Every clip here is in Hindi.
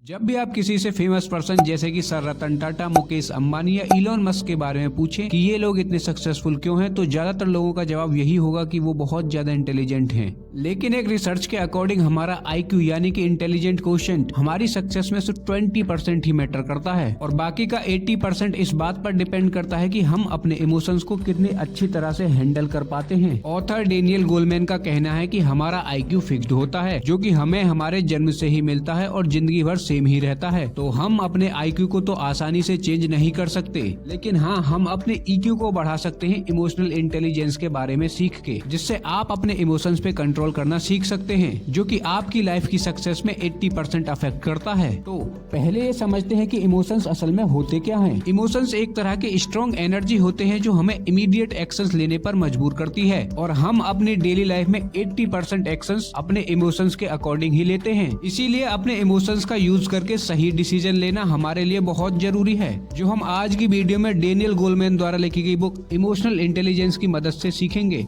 जब भी आप किसी से फेमस पर्सन जैसे कि सर रतन टाटा, मुकेश अंबानी या इलॉन मस्क के बारे में पूछें कि ये लोग इतने सक्सेसफुल क्यों हैं, तो ज्यादातर लोगों का जवाब यही होगा कि वो बहुत ज्यादा इंटेलिजेंट हैं। लेकिन एक रिसर्च के अकॉर्डिंग हमारा IQ यानी कि इंटेलिजेंट क्वोशिएंट हमारी सक्सेस में सिर्फ 20% ही मैटर करता है और बाकी का 80% इस बात पर डिपेंड करता है कि हम अपने इमोशंस को कितनी अच्छी तरह से हैंडल कर पाते हैं। ऑथर डेनियल गोलमैन का कहना है कि हमारा IQ फिक्स्ड होता है, जो कि हमें हमारे जन्म से ही मिलता है और जिंदगी भर सेम ही रहता है। तो हम अपने IQ को तो आसानी से चेंज नहीं कर सकते, लेकिन हाँ, हम अपने EQ को बढ़ा सकते हैं इमोशनल इंटेलिजेंस के बारे में सीख के, जिससे आप अपने इमोशंस पे कंट्रोल करना सीख सकते हैं, जो कि आपकी लाइफ की सक्सेस में 80% अफेक्ट करता है। तो पहले ये समझते हैं कि इमोशंस असल में होते क्या हैं। इमोशंस एक तरह के स्ट्रॉन्ग एनर्जी होते हैं जो हमें इमीडिएट एक्शंस लेने पर मजबूर करती है और हम अपनी डेली लाइफ में 80% एक्शंस अपने इमोशंस के अकॉर्डिंग ही लेते हैं। इसीलिए अपने इमोशंस का यूज करके सही डिसीजन लेना हमारे लिए बहुत जरूरी है, जो हम आज की वीडियो में डेनियल गोलमैन द्वारा लिखी गई बुक इमोशनल इंटेलिजेंस की मदद से सीखेंगे।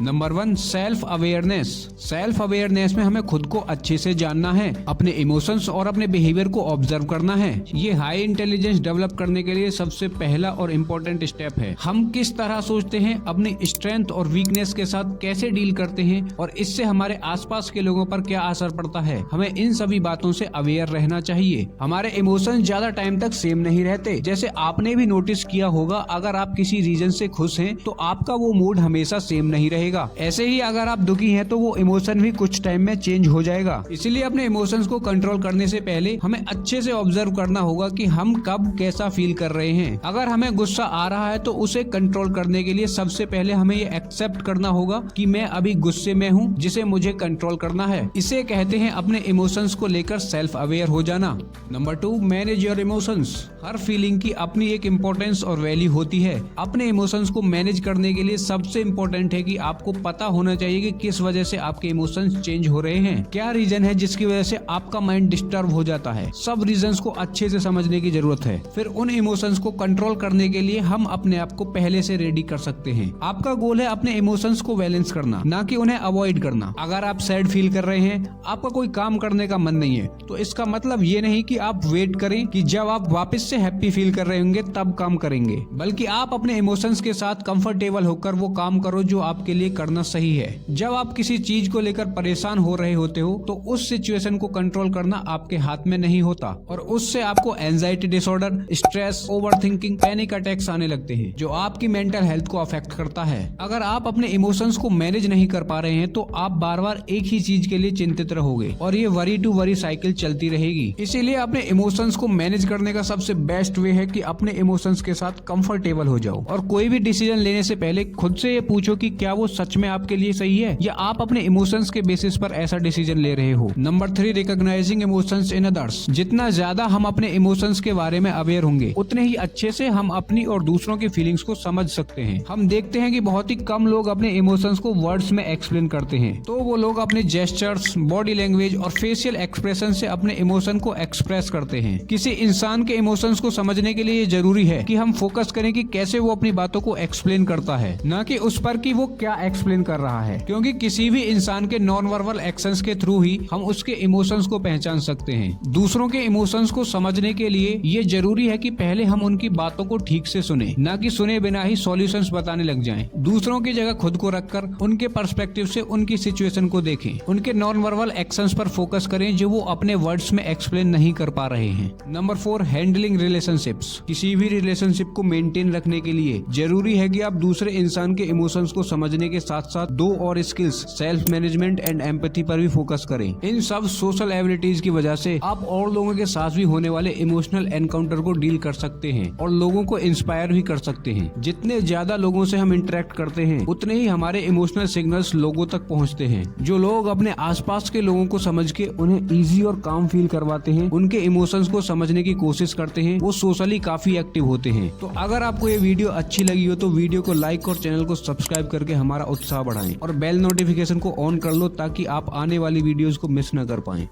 Number 1, self awareness. Self awareness में हमें खुद को अच्छे से जानना है, अपने इमोशंस और अपने बिहेवियर को ऑब्जर्व करना है। ये हाई इंटेलिजेंस डेवलप करने के लिए सबसे पहला और इम्पोर्टेंट स्टेप है। हम किस तरह सोचते हैं, अपनी स्ट्रेंथ और वीकनेस के साथ कैसे डील करते हैं और इससे हमारे आसपास के लोगों पर क्या असर पड़ता है, हमें इन सभी बातों से अवेयर रहना चाहिए। हमारे इमोशंस ज्यादा टाइम तक सेम नहीं रहते। जैसे आपने भी नोटिस किया होगा, अगर आप किसी रीजन से खुश हैं तो आपका वो मूड हमेशा सेम नहीं रहेगा। ऐसे ही अगर आप दुखी हैं तो वो इमोशन भी कुछ टाइम में चेंज हो जाएगा। इसीलिए अपने इमोशंस को कंट्रोल करने से पहले हमें अच्छे से ऑब्जर्व करना होगा कि हम कब कैसा फील कर रहे हैं। अगर हमें गुस्सा आ रहा है तो उसे कंट्रोल करने के लिए सबसे पहले हमें ये एक्सेप्ट करना होगा कि मैं अभी गुस्से में हूँ, जिसे मुझे कंट्रोल करना है। इसे कहते हैं अपने इमोशंस को लेकर सेल्फ अवेयर हो जाना। Number 2, manage your emotions. Her feeling की अपनी एक इम्पोर्टेंस और वैल्यू होती है। अपने इमोशंस को मैनेज करने के लिए सबसे इम्पोर्टेंट है कि आपको पता होना चाहिए कि किस वजह से आपके इमोशंस चेंज हो रहे हैं, क्या रीजन है जिसकी वजह से आपका माइंड डिस्टर्ब हो जाता है। सब रीजंस को अच्छे से समझने की जरूरत है। फिर उन इमोशंस को कंट्रोल करने के लिए हम अपने आप को पहले से रेडी कर सकते हैं। आपका गोल है अपने इमोशंस को बैलेंस करना, ना कि उन्हें अवॉइड करना। अगर आप सैड फील कर रहे हैं, आपका कोई काम करने का मन नहीं है, तो इसका मतलब ये नहीं कि आप वेट करें कि जब आप वापस से हैप्पी फील कर रहे होंगे तब काम करेंगे, बल्कि आप अपने इमोशंस के साथ कंफर्टेबल होकर वो काम करो जो आपके लिए करना सही है। जब आप किसी चीज को लेकर परेशान हो रहे होते हो तो उस सिचुएशन को कंट्रोल करना आपके हाथ में नहीं होता और उससे आपको anxiety disorder, stress, overthinking, panic attacks आने लगते हैं, जो आपकी मेंटल हेल्थ को अफेक्ट करता है। अगर आप अपने इमोशंस को मैनेज नहीं कर पा रहे हैं तो आप बार बार एक ही चीज के लिए चिंतित रहोगे और ये वरी टू वरी साइकिल चलती रहेगी। इसीलिए अपने इमोशंस को मैनेज करने का सबसे बेस्ट वे है कि अपने इमोशंस के साथ कंफर्टेबल हो जाओ और कोई भी डिसीजन लेने से पहले खुद से ये पूछो कि क्या वो सच में आपके लिए सही है या आप अपने इमोशंस के बेसिस पर ऐसा डिसीजन ले रहे हो। Number 3, recognising emotions in others. जितना ज्यादा हम अपने इमोशंस के बारे में अवेयर होंगे, उतने ही अच्छे से हम अपनी और दूसरों की फीलिंग्स को समझ सकते हैं। हम देखते हैं कि बहुत ही कम लोग अपने इमोशंस को वर्ड्स में एक्सप्लेन करते हैं, तो वो लोग अपने जेस्चर्स, बॉडी लैंग्वेज और फेशियल एक्सप्रेशन से अपने इमोशन को एक्सप्रेस करते हैं। किसी इंसान के इमोशंस को समझने के लिए ये जरूरी है कि हम फोकस करें कि कैसे वो अपनी बातों को एक्सप्लेन करता है, न कि उस पर कि वो क्या एक्सप्लेन कर रहा है, क्योंकि किसी भी इंसान के नॉन वर्बल एक्शंस के थ्रू ही हम उसके इमोशंस को पहचान सकते हैं। दूसरों के इमोशंस को समझने के लिए ये जरूरी है कि पहले हम उनकी बातों को ठीक से सुने, न कि सुने बिना ही सॉल्यूशंस बताने लग जाएं। दूसरों की जगह खुद को रखकर उनके पर्सपेक्टिव से उनकी सिचुएशन को देखें, उनके नॉन वर्बल एक्शंस पर फोकस करें जो वो अपने वर्ड्स में एक्सप्लेन नहीं कर पा रहे हैं। Number 4, handling relationships. किसी भी रिलेशनशिप को मेंटेन रखने के लिए जरूरी है कि आप दूसरे इंसान के इमोशंस को समझने के साथ साथ 2 और skills, self management and empathy पर भी फोकस करें। इन सब सोशल एबिलिटीज की वजह से आप और लोगों के साथ भी होने वाले इमोशनल एनकाउंटर को डील कर सकते हैं और लोगों को इंस्पायर भी कर सकते हैं। जितने ज्यादा लोगों से हम इंटरेक्ट करते हैं, उतने ही हमारे इमोशनल सिग्नल्स लोगों तक पहुंचते हैं। जो लोग अपने आसपास के लोगों को समझ के उन्हें इजी और काम फील करवाते हैं, उनके इमोशंस को समझने की कोशिश करते हैं, वो सोशली काफी एक्टिव होते हैं। तो अगर आपको ये वीडियो अच्छी लगी हो तो वीडियो को लाइक और चैनल को सब्सक्राइब करके हमारा उत्साह बढ़ाएं और बेल नोटिफिकेशन को ऑन कर लो ताकि आप आने वाली वीडियोस को मिस न कर पाएं।